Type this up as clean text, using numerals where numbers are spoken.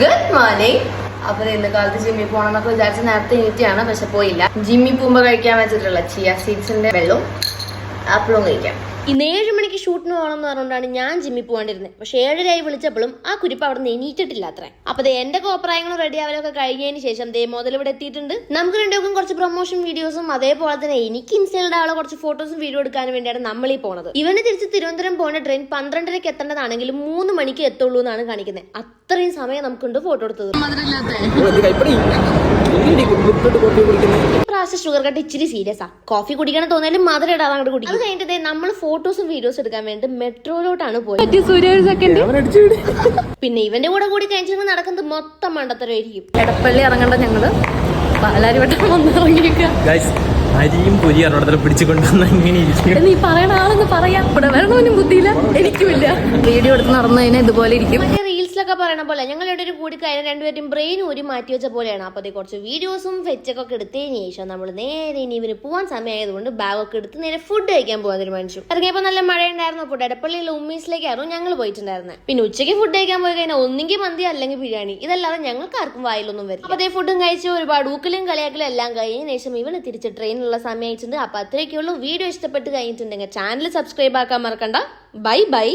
Good morning. അപ്പൊ ഇന്ന് കാലത്ത് ജിമ്മിൽ പോകണമെന്നൊക്കെ വിചാരിച്ച നേരത്തെ എണീറ്റാണ്, പക്ഷെ പോയില്ല. ജിമ്മിൽ പോകുമ്പോ കഴിക്കാൻ വെച്ചിട്ടുള്ള ചിയ സീഡ്സിന്റെ വെള്ളവും ആപ്പിളും കഴിക്കാം. ഇന്ന് 7 മണിക്ക് ഷൂട്ടിന് പോകണം എന്ന് പറഞ്ഞുകൊണ്ടാണ് ഞാൻ ജിമ്മിൽ പോകേണ്ടിരുന്നത്. പക്ഷെ 7:30 വിളിച്ചപ്പോഴും ആ കുരിപ്പ് അവിടെ നിന്ന് എണീറ്റിട്ടില്ല അത്രേ. അപ്പൊ എന്റെ കോപ്രായങ്ങളും റെഡി ആവലൊക്കെ കഴിഞ്ഞതിന് ശേഷം മുതൽ ഇവിടെ എത്തിയിട്ടുണ്ട്. നമുക്ക് രണ്ടുപേർക്കും കുറച്ച് പ്രൊമോഷൻ വീഡിയോസും അതേപോലെ തന്നെ എനിക്ക് ഇൻസ്റ്റയിലിടെ ആളെ കുറച്ച് ഫോട്ടോസും വീഡിയോ എടുക്കാൻ വേണ്ടിയാണ് നമ്മൾ ഈ പോണത്. ഇവന് തിരിച്ച് തിരുവനന്തപുരം പോകുന്ന ട്രെയിൻ 12:30 എത്തേണ്ടതാണെങ്കിലും 3 മണിക്ക് എത്തുള്ളൂ എന്നാണ് കാണിക്കുന്നത്. അത്രയും സമയം നമുക്കുണ്ട് ഫോട്ടോ എടുത്തത്. ഇപ്രാവശ്യം ഷുഗർ കട്ട് ഇച്ചിരി സീരിയസാ. കോഫി കുടിക്കണം തോന്നിയാലും മധുരം ഇടാതെ അങ്ങോട്ട് കുടിക്കും. അത് കഴിഞ്ഞിട്ട് നമ്മൾ ഫോട്ടോസും വീഡിയോസും എടുക്കാൻ വേണ്ടി മെട്രോയിലോട്ടാണ് പോയത്. പിന്നെ ഇവന്റെ കൂടി കഴിഞ്ഞിട്ട് നടക്കുന്നത് മൊത്തം മണ്ടത്തരമായിരിക്കും. എടപ്പള്ളി ഇറങ്ങേണ്ട ഞങ്ങള് പാലാരിവട്ടം വന്നിറങ്ങിയിരിക്കുക. അരിയും പൊരി അറോടത്തിൽ പിടിച്ചുകൊണ്ടുവന്ന് അങ്ങനെ ഇരിക്കും. നീ പറയണ ആളെന്ന് പറയാം. ഇവിടെ വരണവനും ബുദ്ധിയില്ല, എനിക്കുമില്ല. വീഡിയോ എടുത്ത് നടന്നു കഴിഞ്ഞാൽ ഇതുപോലെ ഇരിക്കും. മറ്റേ റീൽസിലൊക്കെ പറയണ പോലെ ഞങ്ങൾ ഇവിടെ ഒരു കൂടി കഴിഞ്ഞ രണ്ടുപേരും ബ്രെയിൻ ഊരി മാറ്റി വെച്ച പോലെയാണ്. അപ്പൊ കുറച്ച് വീഡിയോസും ഫെച്ചൊക്കെ എടുത്തതിന് ശേഷം നമ്മൾ നേരെ ഇനി ഇവന് പോകാൻ സമയമായതുകൊണ്ട് ബാഗൊക്കെ എടുത്ത് നേരെ ഫുഡ് കഴിക്കാൻ പോകാൻ തീരുമാനിച്ചു. ഇറങ്ങിയപ്പോ നല്ല മഴയുണ്ടായിരുന്നു. അപ്പോൾ എടപ്പള്ളിയിൽ ഉമ്മീസിലേക്കായിരുന്നു ഞങ്ങൾ പോയിട്ടുണ്ടായിരുന്നത്. പിന്നെ ഉച്ചയ്ക്ക് ഫുഡ് കഴിക്കാൻ പോയി കഴിഞ്ഞാൽ ഒന്നെങ്കിൽ മന്തി അല്ലെങ്കിൽ ബിരിയാണി. ഇതല്ലാതെ ഞങ്ങൾക്ക് ആർക്കും വായിലൊന്നും വരും. അപ്പൊ ഫുഡും കഴിച്ച് ഒരുപാട് ഊക്കലും കളിയാക്കലും എല്ലാം കഴിഞ്ഞ ശേഷം ഇവന് തിരിച്ച് ട്രെയിനിലുള്ള സമയമായിട്ടുണ്ട്. അപ്പൊ അത്രയൊക്കെയുള്ളൂ. വീഡിയോ ഇഷ്ടപ്പെട്ട് കഴിഞ്ഞിട്ടുണ്ടെങ്കിൽ ചാനൽ സബ്സ്ക്രൈബ് ആക്കാൻ മറക്കണ്ട. Bye bye.